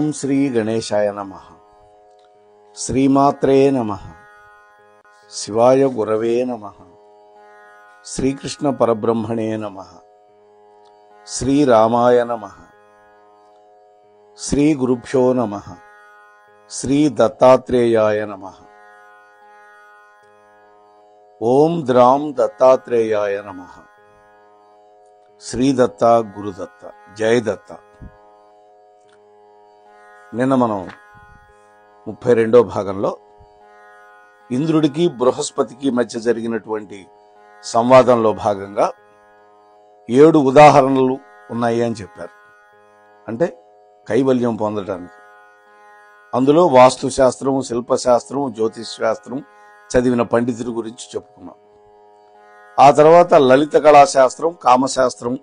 ఓం శ్రీ గణేశాయ నమః. శ్రీమాత్రే నమః. శివాయ గురవే నమః. శ్రీకృష్ణ పరబ్రహ్మణే నమః. శ్రీరామాయ నమః. శ్రీ గురుభ్యో నమః. శ్రీ దత్తాత్రేయాయ నమః. ఓం ద్రాం దత్తాత్రేయాయ నమః. శ్రీ దత్త గురుదత్త జయ దత్త. నిన్న మనం 32వ భాగంలో ఇంద్రుడికి బృహస్పతికి మధ్య జరిగినటువంటి సంవాదంలో భాగంగా 7 ఉదాహరణలు ఉన్నాయి అని చెప్పారు. అంటే కైవల్యం పొందడానికి. అందులో వాస్తుశాస్త్రం, శిల్పశాస్త్రం, జ్యోతిష్ శాస్త్రం చదివిన పండితుడి గురించి చెప్పుకున్నాం. ఆ తర్వాత లలిత కళాశాస్త్రం, కామశాస్త్రం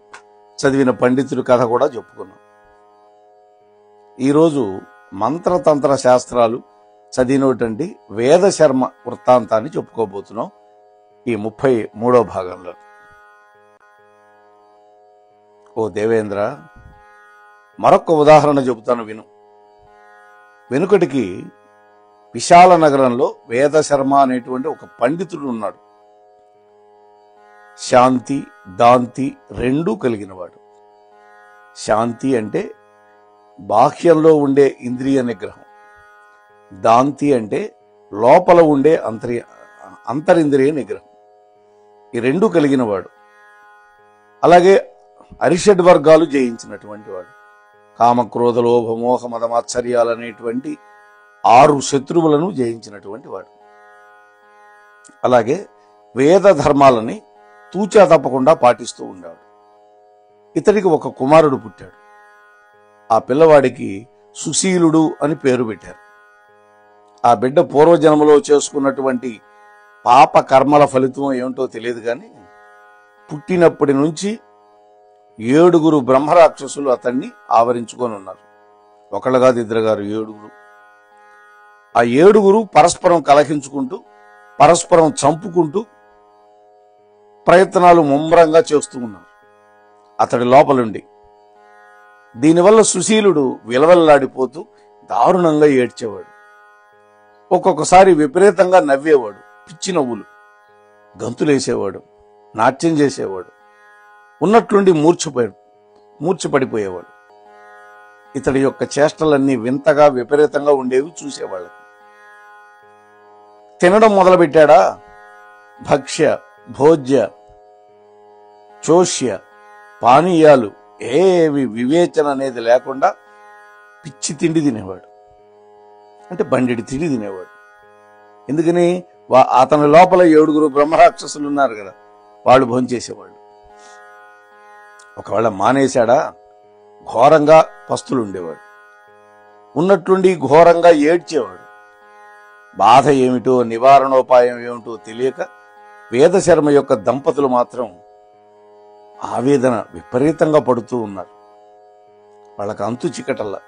చదివిన పండితుడి కథ కూడా చెప్పుకున్నాం. ఈరోజు మంత్రతంత్ర శాస్త్రాలు చదివినటువంటి వేద శర్మ వృత్తాంతాన్ని చెప్పుకోబోతున్నాం ఈ 33వ భాగంలో. ఓ దేవేంద్ర, మరొక ఉదాహరణ చెబుతాను విను. వెనుకటికి విశాల నగరంలో వేద శర్మ అనేటువంటి ఒక పండితుడు ఉన్నాడు. శాంతి, దాంతి రెండూ కలిగినవాడు. శాంతి అంటే బాహ్యంలో ఉండే ఇంద్రియ నిగ్రహం, దాంతి అంటే లోపల ఉండే అంతరింద్రియ నిగ్రహం. ఈ రెండు కలిగినవాడు. అలాగే అరిషడ్ వర్గాలు జయించినటువంటి వాడు. కామక్రోధ లోభ మోహ మదమాత్సర్యాలు అనేటువంటి 6 శత్రువులను జయించినటువంటి వాడు. అలాగే వేద ధర్మాలని తూచా తప్పకుండా పాటిస్తూ ఉండేవాడు. ఇతడికి ఒక కుమారుడు పుట్టాడు. ఆ పిల్లవాడికి సుశీలుడు అని పేరు పెట్టారు. ఆ బిడ్డ పూర్వజన్మలో చేసుకున్నటువంటి పాప కర్మల ఫలితం ఏమిటో తెలియదు కానీ పుట్టినప్పటి నుంచి 7 బ్రహ్మరాక్షసులు అతన్ని ఆవరించుకొని ఉన్నారు. ఒకళ్ళు కాదు, ఇద్దరు గారు, 7. ఆ 7 పరస్పరం కలహించుకుంటూ, పరస్పరం చంపుకుంటూ ప్రయత్నాలు ముమ్మరంగా చేస్తూ ఉన్నారు అతడి లోపలుండి. దీనివల్ల సుశీలుడు విలవల్లాడిపోతూ దారుణంగా ఏడ్చేవాడు. ఒక్కొక్కసారి విపరీతంగా నవ్వేవాడు. పిచ్చి నవ్వులు, గంతులేసేవాడు, నాట్యం చేసేవాడు. ఉన్నట్లుండి మూర్ఛపడిపోయేవాడు. ఇతడి యొక్క చేష్టలన్నీ వింతగా విపరీతంగా ఉండేవి చూసేవాళ్ళకి. తినడం మొదలుపెట్టాడా, భక్ష్య భోజ్య చోష్య పానీయాలు ఏవి వివేచన అనేది లేకుండా పిచ్చి తిండి తినేవాడు. అంటే బండిడి తిండి తినేవాడు. ఎందుకని? అతని లోపల 7 బ్రహ్మరాక్షసులు ఉన్నారు కదా, వాళ్ళు భోంచేసేవాళ్ళు. ఒకవేళ మానేశాడా, ఘోరంగా పస్తులు ఉండేవాడు. ఉన్నట్లుండి ఘోరంగా ఏడ్చేవాడు. బాధ ఏమిటో, నివారణోపాయం ఏమిటో తెలియక వేదశర్మ యొక్క దంపతులు మాత్రం ఆవేదన విపరీతంగా పడుతూ ఉన్నారు. వాళ్ళకి అంతు చికటల్లా.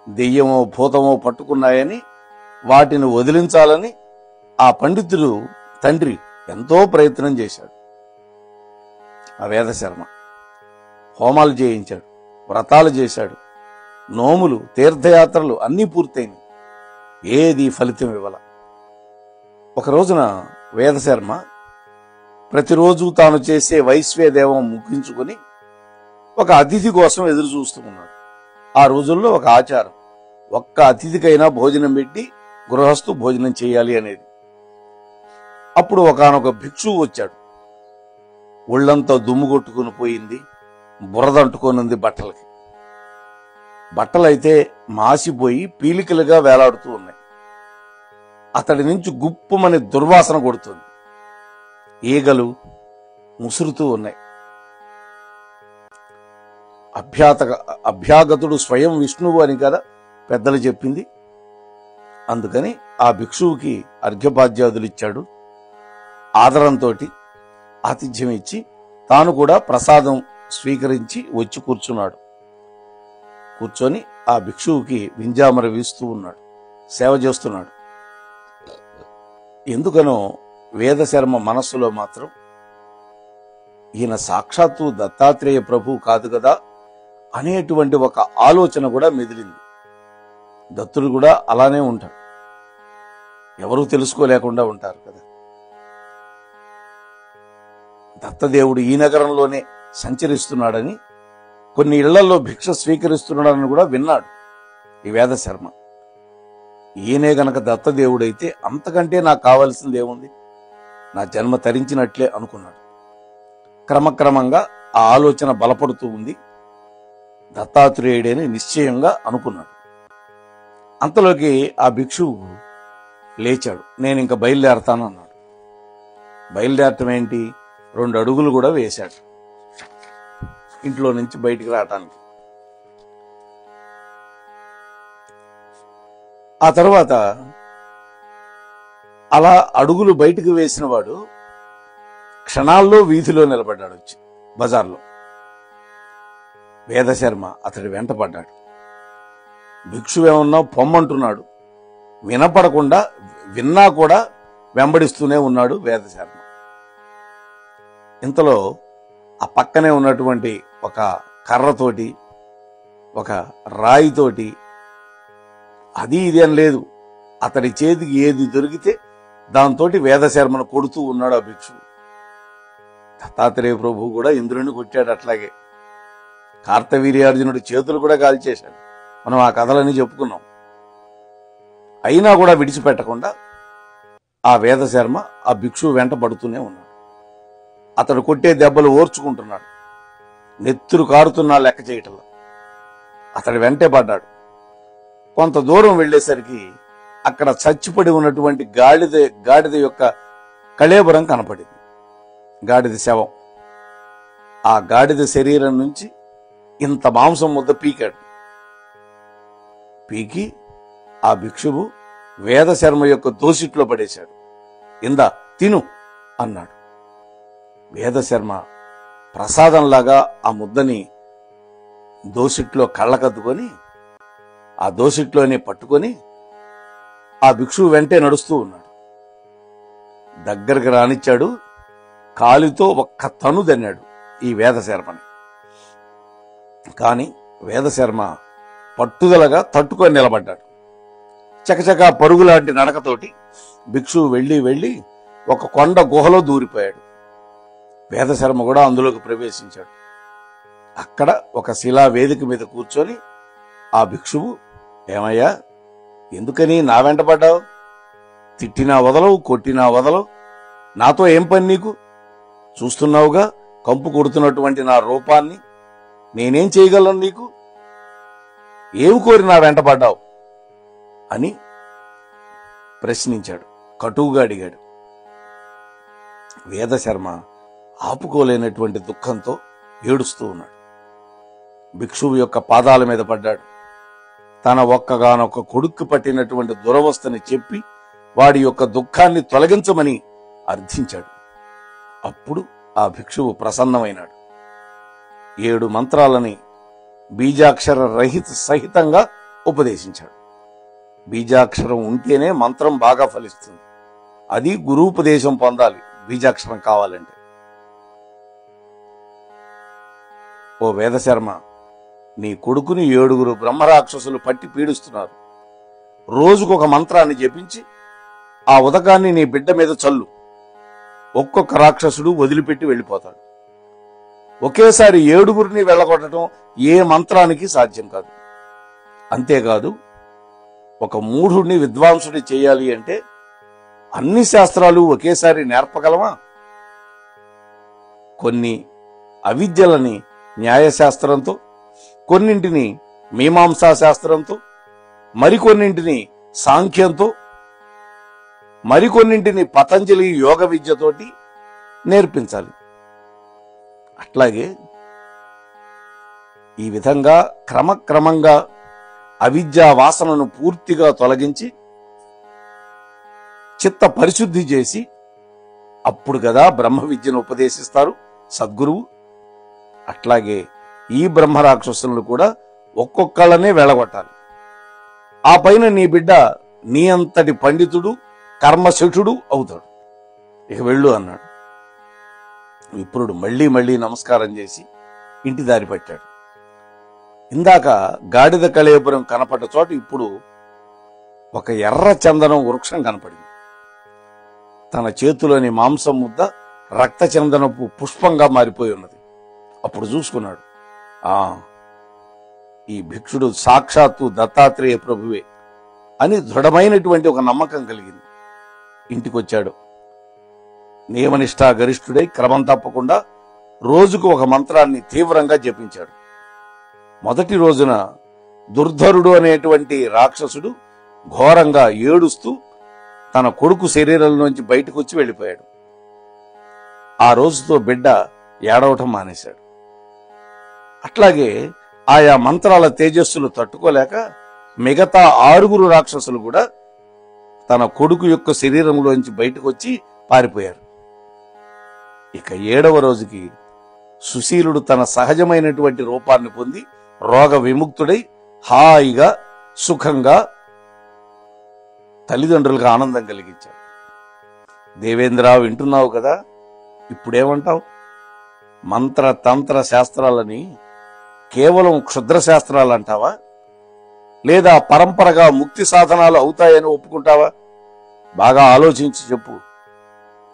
దెయ్యమో భూతమో పట్టుకున్నాయని వాటిని వదిలించాలని ఆ పండితుడు తండ్రి ఎంతో ప్రయత్నం చేశాడు. ఆ వేదశర్మ హోమాలు చేయించాడు, వ్రతాలు చేశాడు, నోములు, తీర్థయాత్రలు అన్నీ పూర్తయినాయి. ఏది ఫలితం ఇవ్వాల. ఒక రోజున వేదశర్మ ప్రతిరోజు తాను చేసే వైశ్వేదేవం ముగించుకొని ఒక అతిథి కోసం ఎదురు చూస్తూ ఉన్నాడు. ఆ రోజుల్లో ఒక ఆచారం, ఒక్క అతిథికైనా భోజనం పెట్టి గృహస్థు భోజనం చేయాలి అనేది. అప్పుడు ఒకానొక భిక్షువు వచ్చాడు. ఒళ్ళంతా దుమ్ము కొట్టుకుని పోయింది, బురదంటుకొనుంది బట్టలకి. బట్టలైతే మాసిపోయి పీలికలుగా వేలాడుతూ ఉన్నాయి. అతడి నుంచి గుప్పుమని దుర్వాసన కొడుతుంది. ఈగలు ముసురుతూ ఉన్నాయి. అభ్యాగతుడు స్వయం విష్ణువు అని కదా పెద్దలు చెప్పింది. అందుకని ఆ భిక్షువుకి అర్ఘ్యపాద్యాదులు ఇచ్చాడు. ఆదరంతో ఆతిథ్యం ఇచ్చి తాను కూడా ప్రసాదం స్వీకరించి వచ్చి కూర్చున్నాడు. కూర్చొని ఆ భిక్షువుకి వింజామర వీస్తూ ఉన్నాడు, సేవ చేస్తున్నాడు. ఎందుకనో వేదశర్మ మనస్సులో మాత్రం ఈయన సాక్షాత్తు దత్తాత్రేయ ప్రభు కాదు కదా, అనేటువంటి ఒక ఆలోచన కూడా మెదిలింది. దత్తుడు కూడా అలానే ఉంటాడు, ఎవరూ తెలుసుకోలేకుండా ఉంటారు కదా. దత్తదేవుడు ఈ నగరంలోనే సంచరిస్తున్నాడని, కొన్ని ఇళ్లలో భిక్ష స్వీకరిస్తున్నాడని కూడా విన్నాడు ఈ వేదశర్మ. ఈయనే గనక దత్తదేవుడైతే అంతకంటే నాకు కావాల్సింది ఏముంది, నా జన్మ తరించినట్లే అనుకున్నాడు. క్రమక్రమంగా ఆ ఆలోచన బలపడుతూ ఉంది. దత్తాత్రేయుడని నిశ్చయంగా అనుకున్నాడు. అంతలోకి ఆ భిక్షువు లేచాడు. నేను ఇంకా బయలుదేరతాను అన్నాడు. బయలుదేరటం ఏంటి, 2 అడుగులు కూడా వేశాడు ఇంట్లో నుంచి బయటికి రావటానికి. ఆ తర్వాత అలా అడుగులు బయటికి వేసిన వాడు క్షణాల్లో వీధిలో నిలబడ్డాడు, వచ్చి బజార్లో. వేదశర్మ అతడి వెంట పడ్డాడు. భిక్షువేమన్నా పొమ్మంటున్నాడు, వినపడకుండా విన్నా కూడా వెంబడిస్తూనే ఉన్నాడు వేదశర్మ. ఇంతలో ఆ పక్కనే ఉన్నటువంటి ఒక కర్రతోటి, ఒక రాయితోటి, అది ఇది అని లేదు, అతడి చేతికి ఏది దొరికితే దాంతో వేదశర్మను కొడుతూ ఉన్నాడు ఆ భిక్షువు. దత్తాత్రేయ ప్రభు కూడా ఇంద్రుడిని కొట్టాడు అట్లాగే. కార్తవీర్యార్జునుడి చేతులు కూడా కాల్చేశాడు. మనం ఆ కథలన్నీ చెప్పుకున్నాం. అయినా కూడా విడిచిపెట్టకుండా ఆ వేదశర్మ ఆ భిక్షువు వెంట పడుతూనే ఉన్నాడు. అతడు కొట్టే దెబ్బలు ఓర్చుకుంటున్నాడు, నెత్తురు కారుతున్నా లెక్క చేయటంలో. అతడి వెంటే పడ్డాడు. కొంత దూరం వెళ్లేసరికి అక్కడ చచ్చిపడి ఉన్నటువంటి గాడిద యొక్క కళేబరం కనపడింది, గాడిద శవం. ఆ గాడిద శరీరం నుంచి ఇంత మాంసం ముద్ద పీకాడు. పీకి ఆ భిక్షువు వేదశర్మ యొక్క దోసిట్లో పడేశాడు. ఇందా తిను అన్నాడు. వేదశర్మ ప్రసాదంలాగా ఆ ముద్దని దోసిట్లో కళ్ళకద్దుకొని ఆ దోసిట్లోనే పట్టుకొని ఆ భిక్షువు వెంటే నడుస్తూ ఉన్నాడు. దగ్గరికి రానిచ్చాడు. కాలితో ఒక్క తను దన్నాడు ఈ వేదశర్మని. కాని వేదశర్మ పట్టుదలగా తట్టుకొని నిలబడ్డాడు. చకచకా పరుగులాంటి నడకతోటి భిక్షువు వెళ్లి ఒక కొండ గుహలో దూరిపోయాడు. వేదశర్మ కూడా అందులోకి ప్రవేశించాడు. అక్కడ ఒక శిలా వేదిక మీద కూర్చొని ఆ భిక్షువు, ఏమయ్యా, ఎందుకని నా వెంట పడ్డావు? తిట్టినా వదలవు, కొట్టినా వదలవు, నాతో ఏం పని నీకు? చూస్తున్నావుగా కంపు కొడుతున్నటువంటి నా రూపాన్ని, నేనేం చేయగలను నీకు? ఏమి కోరి నా వెంట పడ్డావు అని ప్రశ్నించాడు, కటువుగా అడిగాడు. వేదశర్మ ఆపుకోలేనటువంటి దుఃఖంతో ఏడుస్తూ ఉన్నాడు. భిక్షువు యొక్క పాదాల మీద పడ్డాడు. తన ఒక్కగానొక్క కొడుక్కు పట్టినటువంటి దురవస్థని చెప్పి వాడి యొక్క దుఃఖాన్ని తొలగించమని అర్థించాడు. అప్పుడు ఆ భిక్షువు ప్రసన్నమైనాడు. 7 మంత్రాలని బీజాక్షర సహితంగా ఉపదేశించాడు. బీజాక్షరం ఉంటేనే మంత్రం బాగా ఫలిస్తుంది. అది గురూపదేశం పొందాలి బీజాక్షరం కావాలంటే. ఓ వేదశర్మ, నీ కొడుకుని 7 బ్రహ్మరాక్షసులు పట్టి పీడిస్తున్నారు. రోజుకొక మంత్రాన్ని జపించి ఆ ఉదకాన్ని నీ బిడ్డ మీద చల్లు. ఒక్కొక్క రాక్షసుడు వదిలిపెట్టి వెళ్ళిపోతాడు. ఒకేసారి 7 వెళ్ళగొట్టడం ఏ మంత్రానికి సాధ్యం కాదు. అంతేకాదు, ఒక మూఢుడిని విద్వాంసుడి చేయాలి అంటే అన్ని శాస్త్రాలు ఒకేసారి నేర్పగలమా? కొన్ని అవిద్యలని న్యాయశాస్త్రంతో, కొన్నింటిని మీమాంసా శాస్త్రంతో, మరికొన్నింటిని సాంఖ్యంతో, మరికొన్నింటిని పతంజలి యోగ విద్యతోటి నేర్పించాలి. అట్లాగే ఈ విధంగా క్రమక్రమంగా అవిద్యా వాసనను పూర్తిగా తొలగించి చిత్త పరిశుద్ధి చేసి అప్పుడు కదా బ్రహ్మ విద్యను ఉపదేశిస్తారు సద్గురువు. అట్లాగే ఈ బ్రహ్మరాక్షసులను కూడా ఒక్కొక్కళ్ళనే వెళ్ళగొట్టాలి. ఆ పైన నీ బిడ్డ నీ అంతటి పండితుడు కర్మశఠుడు అవుతాడు. ఇక వెళ్ళు అన్నాడు. విప్రుడు మళ్లీ నమస్కారం చేసి ఇంటి దారి పట్టాడు. ఇందాక గాడిద కళేపురం కనపడ్డ చోట ఇప్పుడు ఒక ఎర్ర చందనం వృక్షం కనపడింది. తన చేతిలోని మాంసం ముద్ద రక్త చందనపు పుష్పంగా మారిపోయి ఉన్నది. అప్పుడు చూసుకున్నాడు, ఈ భిక్షుడు సాక్షాత్తు దత్తాత్రేయ ప్రభువే అని దృఢమైనటువంటి ఒక నమ్మకం కలిగింది. ఇంటికొచ్చాడు. నియమనిష్టా గరిష్ఠుడై క్రమం తప్పకుండా రోజుకు ఒక మంత్రాన్ని తీవ్రంగా జపించాడు. మొదటి రోజున దుర్ధరుడు అనేటువంటి రాక్షసుడు ఘోరంగా ఏడుస్తూ తన కొడుకు శరీరంలోంచి బయటకు వచ్చి వెళ్ళిపోయాడు. ఆ రోజుతో బిడ్డ ఏడవటం మానేశాడు. అట్లాగే ఆయా మంత్రాల తేజస్సులు తట్టుకోలేక మిగతా 6 రాక్షసులు కూడా తన కొడుకు యొక్క శరీరంలోంచి బయటకు వచ్చి పారిపోయారు. ఇక 7వ రోజుకి సుశీలుడు తన సహజమైనటువంటి రూపాన్ని పొంది రోగ విముక్తుడై హాయిగా సుఖంగా తల్లిదండ్రులకు ఆనందం కలిగించాడు. దేవేంద్ర, వింటున్నావు కదా, ఇప్పుడేమంటావు? మంత్ర తంత్ర శాస్త్రాలని కేవలం క్షుద్ర శాస్త్రాలు అంటావా, లేదా పరంపరగా ముక్తి సాధనాలు అవుతాయని ఒప్పుకుంటావా? బాగా ఆలోచించి చెప్పు.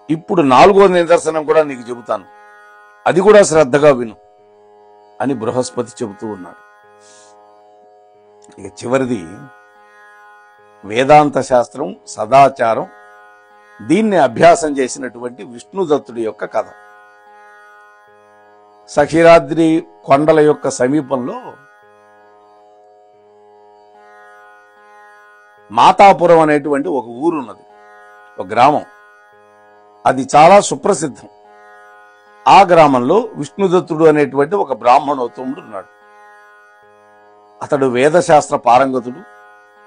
ఇప్పుడు 4వ నిదర్శనం కూడా నీకు చెబుతాను, అది కూడా శ్రద్ధగా విను అని బృహస్పతి చెబుతూ ఉన్నాడు. ఇక చివరిది వేదాంత శాస్త్రం, సదాచారం, దీన్ని అభ్యాసం చేసినటువంటి విష్ణుదత్తుడి యొక్క కథ. సఖిరాద్రి కొండల యొక్క సమీపంలో మాతాపురం అనేటువంటి ఒక ఊరున్నది, ఒక గ్రామం. అది చాలా సుప్రసిద్ధం. ఆ గ్రామంలో విష్ణుదత్తుడు అనేటువంటి ఒక బ్రాహ్మణోత్తముడు ఉన్నాడు. అతడు వేదశాస్త్ర పారంగతుడు,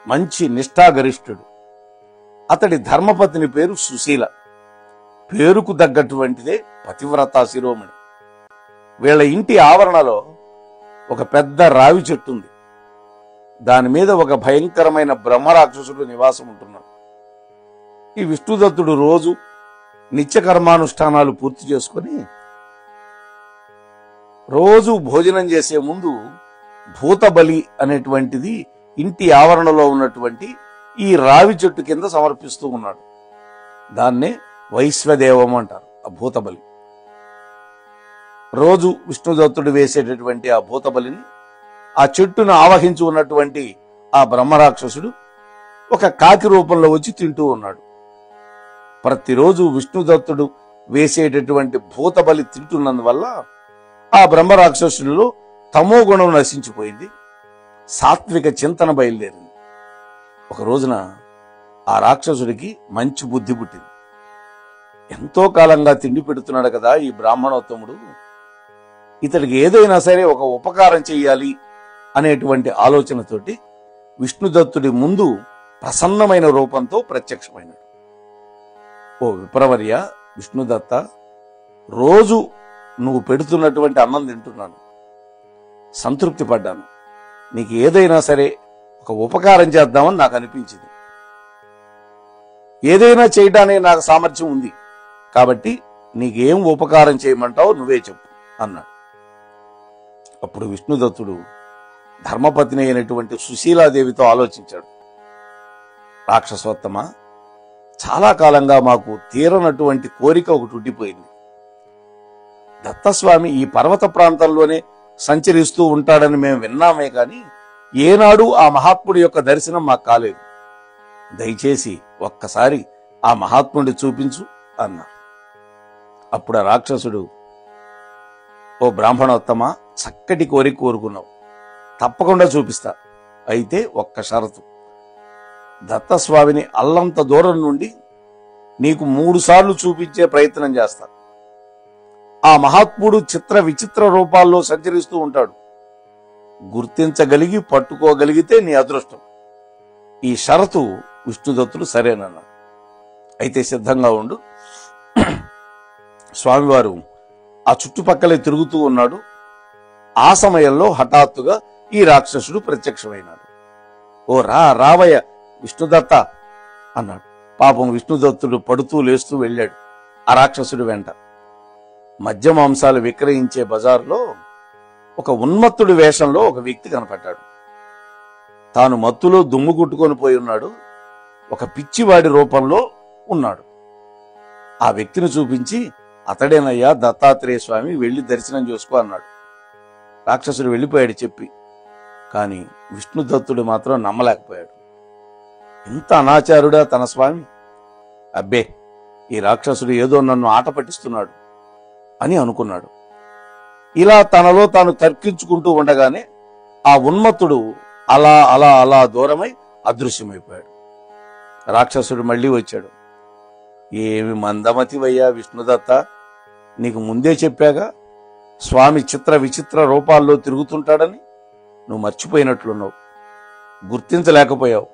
మంచి నిష్ఠాగరిష్ఠుడు. అతడి ధర్మపత్ని పేరు సుశీల. పేరుకు తగ్గటువంటిదే పతివ్రతా శిరోమణి. వీళ్ళ ఇంటి ఆవరణలో ఒక పెద్ద రావి చెట్టు ఉంది. దాని మీద ఒక భయంకరమైన బ్రహ్మరాక్షసుడు నివాసం ఉంటున్నాడు. ఈ విష్ణుదత్తుడు రోజు నిత్య కర్మానుష్ఠానాలు పూర్తి చేసుకుని రోజు భోజనం చేసే ముందు భూతబలి అనేటువంటిది ఇంటి ఆవరణలో ఉన్నటువంటి ఈ రావి చెట్టు కింద సమర్పిస్తూ ఉన్నాడు. దాన్నే వైశ్వదేవం అంటారు, ఆ భూతబలి. రోజు విష్ణుదత్తుడు వేసేటటువంటి ఆ భూతబలిని ఆ చెట్టును ఆవహించి ఉన్నటువంటి ఆ బ్రహ్మరాక్షసుడు ఒక కాకి రూపంలో వచ్చి తింటూ ఉన్నాడు. ప్రతిరోజు విష్ణుదత్తుడు వేసేటటువంటి భూతబలి తింటున్నందువల్ల ఆ బ్రహ్మరాక్షసుడిలో తమో గుణం నశించిపోయింది, సాత్విక చింతన బయలుదేరింది. ఒక రోజున ఆ రాక్షసుడికి మంచి బుద్ధి పుట్టింది. ఎంతో కాలంగా తిండి పెడుతున్నాడు కదా ఈ బ్రాహ్మణోత్తముడు, ఇతడికి ఏదైనా సరే ఒక ఉపకారం చెయ్యాలి అనేటువంటి ఆలోచనతోటి విష్ణుదత్తుడి ముందు ప్రసన్నమైన రూపంతో ప్రత్యక్షమైనాడు. ఓ విప్రవర్య విష్ణుదత్త, రోజు నువ్వు పెడుతున్నటువంటి అన్నం తింటున్నాను, సంతృప్తి పడ్డాను. నీకు ఏదైనా సరే ఒక ఉపకారం చేద్దామని నాకు అనిపించింది. ఏదైనా చేయడానికి నాకు సామర్థ్యం ఉంది, కాబట్టి నీకేం ఉపకారం చేయమంటావో నువ్వే చెప్పు అన్నాడు. అప్పుడు విష్ణుదత్తుడు ధర్మపత్ని అయినటువంటి సుశీలాదేవితో ఆలోచించాడు. రాక్షసోత్తమ, చాలా కాలంగా మాకు తీరనటువంటి కోరిక ఒకటి ఉండిపోయింది. దత్తస్వామి ఈ పర్వత ప్రాంతంలోనే సంచరిస్తూ ఉంటాడని మేము విన్నామే కానీ ఏనాడు ఆ మహాత్ముడి యొక్క దర్శనం మాకు కాలేదు. దయచేసి ఒక్కసారి ఆ మహాత్ముడి చూపించు అన్నారు. అప్పుడు ఆ రాక్షసుడు, ఓ బ్రాహ్మణోత్తమ, చక్కటి కోరిక కోరుకున్నావు, తప్పకుండా చూపిస్తా. అయితే ఒక్క షరతు, దత్తస్వామిని అల్లంత దూరం నుండి నీకు 3 సార్లు చూపించే ప్రయత్నం చేస్తా. ఆ మహాత్ముడు చిత్ర విచిత్ర రూపాల్లో సంచరిస్తూ ఉంటాడు. గుర్తించగలిగి పట్టుకోగలిగితే నీ అదృష్టం. ఈ షరతు విష్ణుదత్తుడు సరేనన్నాడు. అయితే సిద్ధంగా ఉండు. స్వామివారు ఆ చుట్టుపక్కలే తిరుగుతూ ఉన్నాడు. ఆ సమయంలో హఠాత్తుగా ఈ రాక్షసుడు ప్రత్యక్షమైనాడు. ఓ రావయ్య విష్ణుదత్త అన్నాడు. పాపం విష్ణుదత్తుడు పడుతూ లేస్తూ వెళ్ళాడు ఆ రాక్షసుడి వెంట. మద్య మాంసాలు విక్రయించే బజారులో ఒక ఉన్మత్తుడి వేషంలో ఒక వ్యక్తి కనపడ్డాడు. తాను మత్తులో దుమ్ము కుట్టుకొని పోయి ఉన్నాడు. ఒక పిచ్చివాడి రూపంలో ఉన్నాడు. ఆ వ్యక్తిని చూపించి, అతడేనయ్యా దత్తాత్రేయ స్వామి, వెళ్లి దర్శనం చేసుకో అన్నాడు. రాక్షసుడు వెళ్ళిపోయాడు చెప్పి. కాని విష్ణుదత్తుడు మాత్రం నమ్మలేకపోయాడు. ఇంత అనాచారుడా తన స్వామి? అబ్బే, ఈ రాక్షసుడు ఏదో నన్ను ఆట పట్టిస్తున్నాడు అని అనుకున్నాడు. ఇలా తనలో తాను తర్కించుకుంటూ ఉండగానే ఆ ఉన్మత్తుడు అలా అలా అలా దూరమై అదృశ్యమైపోయాడు. రాక్షసుడు మళ్లీ వచ్చాడు. ఏమి మందమతివయ్యా విష్ణుదత్త, నీకు ముందే చెప్పాగా స్వామి చిత్ర విచిత్ర రూపాల్లో తిరుగుతుంటాడని. నువ్వు మర్చిపోయినట్లున్నావు, గుర్తించలేకపోయావు.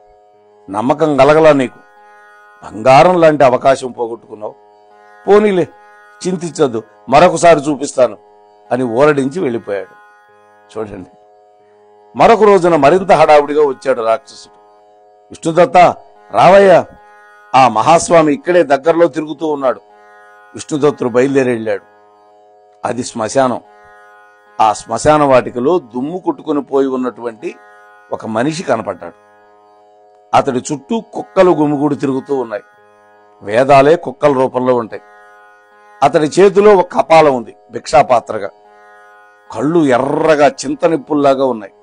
నమ్మకం కలగలా నీకు. బంగారం లాంటి అవకాశం పోగొట్టుకున్నావు. పోనీలే, చింతించద్దు, మరొకసారి చూపిస్తాను అని ఊరడించి వెళ్ళిపోయాడు. చూడండి, మరొక రోజున మరింత హడావుడిగా వచ్చాడు రాక్షసుడు. విష్ణుదత్త రావయ్యా, ఆ మహాస్వామి ఇక్కడే దగ్గరలో తిరుగుతూ ఉన్నాడు. విష్ణుదత్తుడు బయలుదేరి వెళ్ళాడు. అది శ్మశానం. ఆ శ్మశాన వాటికలో దుమ్ము కుట్టుకుని పోయి ఉన్నటువంటి ఒక మనిషి కనపడ్డాడు. అతడి చుట్టూ కుక్కలు గుమిగూడి తిరుగుతూ ఉన్నాయి. వేదాలే కుక్కల రూపంలో ఉంటాయి. అతడి చేతిలో ఒక కపాలం ఉంది, భిక్షాపాత్రగా. కళ్ళు ఎర్రగా చింతనిప్పుల్లాగా ఉన్నాయి.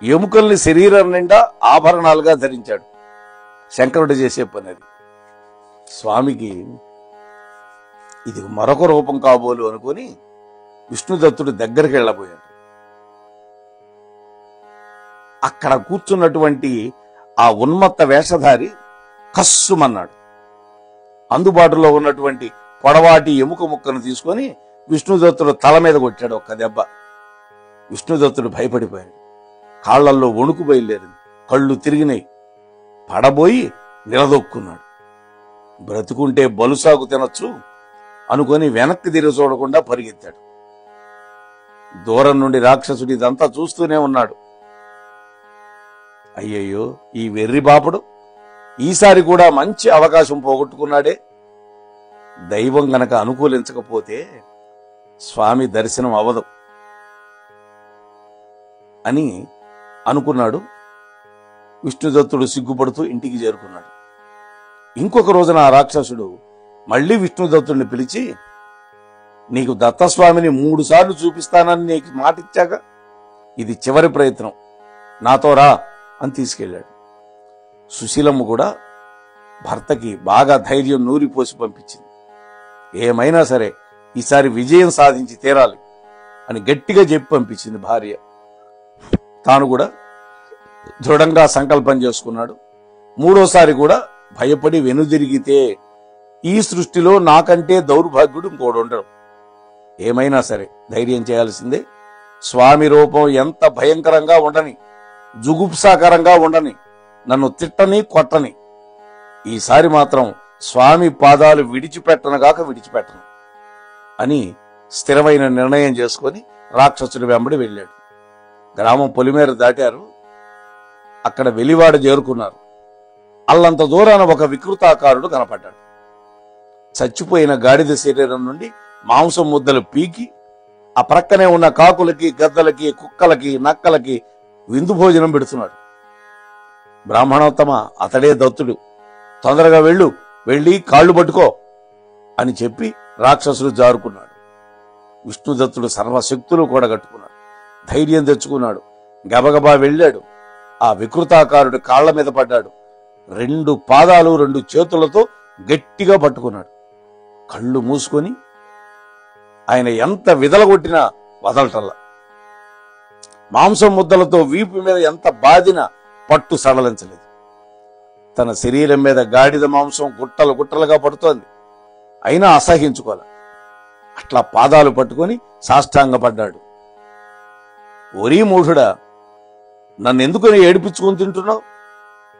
ఎముకల్ని శరీరం నిండా ఆభరణాలుగా ధరించాడు. శంకరుడు చేసే పని అది. స్వామికి ఇది మరొక రూపం కాబోలు అనుకుని విష్ణుదత్తుడు దగ్గరికి వెళ్ళబోయాడు. అక్కడ కూర్చున్నటువంటి ఆ ఉన్మత్త వేషధారి కస్సుమన్నాడు. అందుబాటులో ఉన్నటువంటి పొడవాటి ఎముక ముక్కను తీసుకొని విష్ణుదత్తుడు తల మీద కొట్టాడు ఒక్క దెబ్బ. విష్ణుదత్తుడు భయపడిపోయాడు. కాళ్లల్లో వణుకు బయలుదేరింది. కళ్ళు తిరిగినాయి. పడబోయి నిలదొక్కున్నాడు. బ్రతుకుంటే బలుసాగు తినొచ్చు అనుకొని వెనక్కి తిరిగి చూడకుండా పరిగెత్తాడు. దూరం నుండి రాక్షసుడు ఇదంతా చూస్తూనే ఉన్నాడు. అయ్యయ్యో, ఈ వెర్రి బాపుడు ఈసారి కూడా మంచి అవకాశం పోగొట్టుకున్నాడే. దైవం గనక అనుకూలించకపోతే స్వామి దర్శనం అవదు అని అనుకున్నాడు. విష్ణుదత్తుడు సిగ్గుపడుతూ ఇంటికి చేరుకున్నాడు. ఇంకొక రోజున ఆ రాక్షసుడు మళ్లీ విష్ణుదత్తుడిని పిలిచి, నీకు దత్తస్వామిని 3 సార్లు చూపిస్తానని నీకు మాటిచ్చాక ఇది చివరి ప్రయత్నం, నాతో రా అని తీసుకెళ్లాడు. సుశీలమ్మ కూడా భర్తకి బాగా ధైర్యం నూరిపోసి పంపించింది. ఏమైనా సరే ఈసారి విజయం సాధించి తీరాలి అని గట్టిగా చెప్పి పంపించింది భార్య. తాను కూడా దృఢంగా సంకల్పం చేసుకున్నాడు. 3వసారి కూడా భయపడి వెనుదిరిగితే ఈ సృష్టిలో నాకంటే దౌర్భాగ్యుడు ఇంకోడు ఉండడు. ఏమైనా సరే ధైర్యం చేయాల్సిందే. స్వామి రూపం ఎంత భయంకరంగా ఉండని, జుగుప్సాకరంగా ఉండని, నన్ను తిట్టని కొట్టని, ఈసారి మాత్రం స్వామి పాదాలు విడిచిపెట్టనుగాక విడిచిపెట్టను అని స్థిరమైన నిర్ణయం చేసుకుని రాక్షసుడి వెంబడి వెళ్ళాడు. గ్రామం పొలిమేర దాటారు. అక్కడ వెలివాడ చేరుకున్నారు. అల్లంత దూరాన ఒక వికృతాకారుడు కనపడ్డాడు. చచ్చిపోయిన గాడిద శరీరం నుండి మాంసం ముద్దలు పీకి ఆ ప్రక్కనే ఉన్న కాకులకి, గద్దలకి, కుక్కలకి, నక్కలకి విందు భోజనం పెడుతున్నాడు. బ్రాహ్మణోత్తమ, అతడే దత్తుడు, తొందరగా వెళ్ళి కాళ్ళు పట్టుకో అని చెప్పి రాక్షసుడు జారుకున్నాడు. విష్ణుదత్తుడు సర్వశక్తులు కూడా కట్టుకున్నాడు. ధైర్యం తెచ్చుకున్నాడు. గబగబా వెళ్ళాడు. ఆ వికృతాకారుడు కాళ్ల మీద పడ్డాడు. 2 పాదాలు 2 చేతులతో గట్టిగా పట్టుకున్నాడు. కళ్ళు మూసుకొని ఆయన ఎంత విదలగొట్టినా వదలటల్లా. మాంసం ముద్దలతో వీపు మీద ఎంత బాదినా పట్టు సడలించలేదు. తన శరీరం మీద గాడిద మాంసం గుట్టలు గుట్టలుగా పడుతోంది. అయినా అసహించుకోలే. అట్లా పాదాలు పట్టుకొని సాష్టాంగపడ్డాడు. ఒరీ మూఢుడా, నన్నెందుకు ఏడిపించుకుని తింటున్నావు?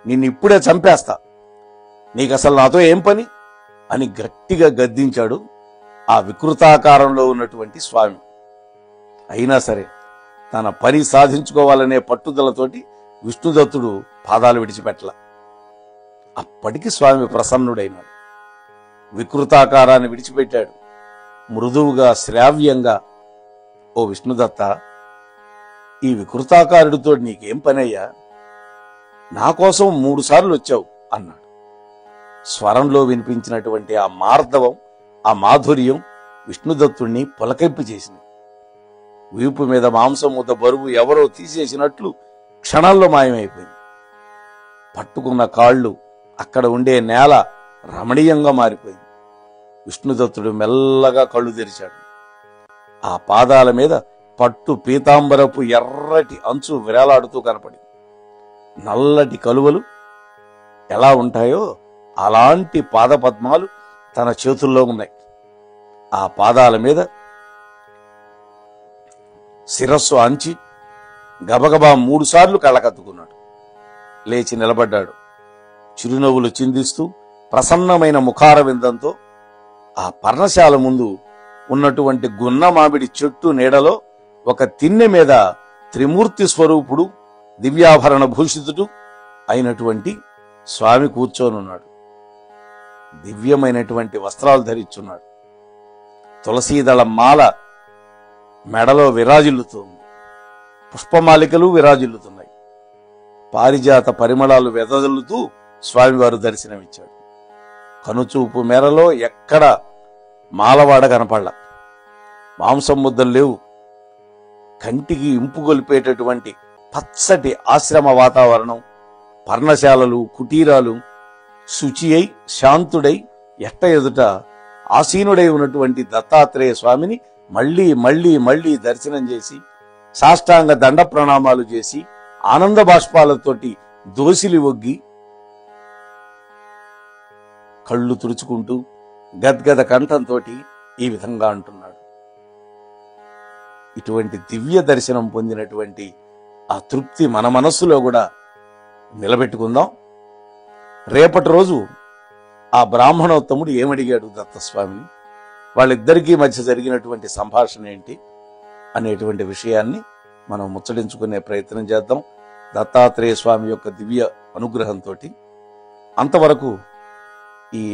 నిన్నిప్పుడే చంపేస్తా. నీకసలు నాతో ఏం పని అని గట్టిగా గద్దించాడు ఆ వికృతాకారంలో ఉన్నటువంటి స్వామి. అయినా సరే తన పని సాధించుకోవాలనే పట్టుదలతోటి విష్ణుదత్తుడు పాదాలు విడిచిపెట్టల. అప్పటికి స్వామి ప్రసన్నుడైనాడు. వికృతాకారాన్ని విడిచిపెట్టాడు. మృదువుగా, శ్రావ్యంగా ఓ విష్ణుదత్త, ఈ వికృతాకారుడితో నీకేం పనయ్యా? నా కోసం 3 సార్లు వచ్చావు అన్నాడు. స్వరంలో వినిపించినటువంటి ఆ మార్దవం, ఆ మాధుర్యం విష్ణుదత్తుణ్ణి పులకింపు చేసింది. వీపు మీద మాంసం ముద్ద బరువు ఎవరో తీసేసినట్లు క్షణాల్లో మాయమైపోయింది. పట్టుకున్న కాళ్ళు, అక్కడ ఉండే నేల రమణీయంగా మారిపోయింది. విష్ణుదత్తుడు మెల్లగా కళ్ళు తెరిచాడు. ఆ పాదాల మీద పట్టు పీతాంబరపు ఎర్రటి అంచు విరాలాడుతూ కనపడింది. నల్లటి కలువలు ఎలా ఉంటాయో అలాంటి పాదపద్మాలు తన చేతుల్లో ఉన్నాయి. ఆ పాదాల మీద శిరస్సు అంచి గబగబా 3 సార్లు కళ్ళకద్దుకున్నాడు. లేచి నిలబడ్డాడు. చిరునవ్వులు చిందిస్తూ ప్రసన్నమైన ముఖార విందంతో ఆ పర్ణశాల ముందు ఉన్నటువంటి గున్న మామిడి చెట్టు నీడలో ఒక తిన్నె మీద త్రిమూర్తి స్వరూపుడు, దివ్యాభరణ భూషితుడు అయినటువంటి స్వామి కూర్చోనున్నాడు. దివ్యమైనటువంటి వస్త్రాలు ధరించున్నాడు. తులసీదళ మాల మెడలో విరాజిల్లుతోంది. పుష్పమాలికలు విరాజిల్లుతున్నాయి. పారిజాత పరిమళాలు వెదజల్లుతూ స్వామివారు దర్శనమిచ్చాడు. కనుచూపు మేరలో ఎక్కడ మాలవాడ కనపడ్ల. మాంసం ముద్దలు లేవు. కంటికి ఇంపు గొలిపేటటువంటి పచ్చటి ఆశ్రమ వాతావరణం, పర్ణశాలలు, కుటీరాలు, శుచి అయి శాంతుడై ఎట్ట ఎదుట ఆసీనుడై ఉన్నటువంటి దత్తాత్రేయ స్వామిని మళ్లీ మళ్లీ మళ్లీ దర్శనం చేసి సాష్టాంగ దండ ప్రణామాలు చేసి ఆనంద బాష్పాలతోటి దోసిలి ఒగ్గి కళ్ళు తుడుచుకుంటూ గద్గద కంఠంతో ఈ విధంగా అంటున్నాడు. ఇటువంటి దివ్య దర్శనం పొందినటువంటి ఆ తృప్తి మన మనస్సులో కూడా నిలబెట్టుకుందాం. రేపటి రోజు ఆ బ్రాహ్మణోత్తముడు ఏమడిగాడు దత్తస్వామిని, వాళ్ళిద్దరికీ మధ్య జరిగినటువంటి సంభాషణ ఏంటి అనేటువంటి విషయాన్ని మనం ముచ్చటించుకునే ప్రయత్నం చేద్దాం దత్తాత్రేయ స్వామి యొక్క దివ్య అనుగ్రహంతో. అంతవరకు ఈ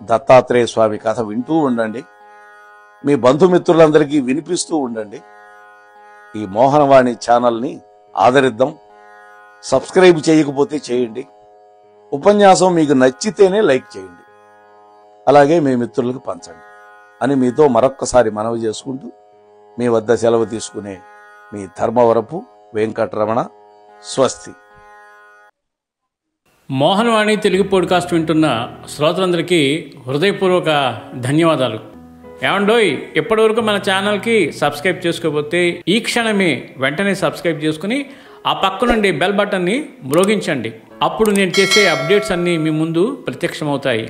దత్తాత్రేయ స్వామి కథ వింటూ ఉండండి. మీ బంధుమిత్రులందరికీ వినిపిస్తూ ఉండండి. ఈ మోహనవాణి ఛానల్ని ఆదరిద్దాం. సబ్స్క్రైబ్ చేయకపోతే చేయండి. ఉపన్యాసం మీకు నచ్చితేనే లైక్ చేయండి. అలాగే మీ మిత్రులకు పంచండి అని మీతో మరొక్కసారి మనవి చేసుకుంటూ మీ వద్ద సెలవు తీసుకునే మీ ధర్మవరపు వెంకటరమణ. స్వస్తి. మోహనవాణి తెలుగు పాడ్కాస్ట్ వింటున్న శ్రోతలందరికీ హృదయపూర్వక ధన్యవాదాలు. ఏమండోయ్, ఇప్పటివరకు మన ఛానల్కి సబ్స్క్రైబ్ చేసుకోకపోతే ఈ క్షణమే వెంటనే సబ్స్క్రైబ్ చేసుకుని ఆ పక్క నుండి బెల్ బటన్ని మ్రోగించండి. అప్పుడు నేను చేసే అప్డేట్స్ అన్నీ మీ ముందు ప్రత్యక్షమవుతాయి.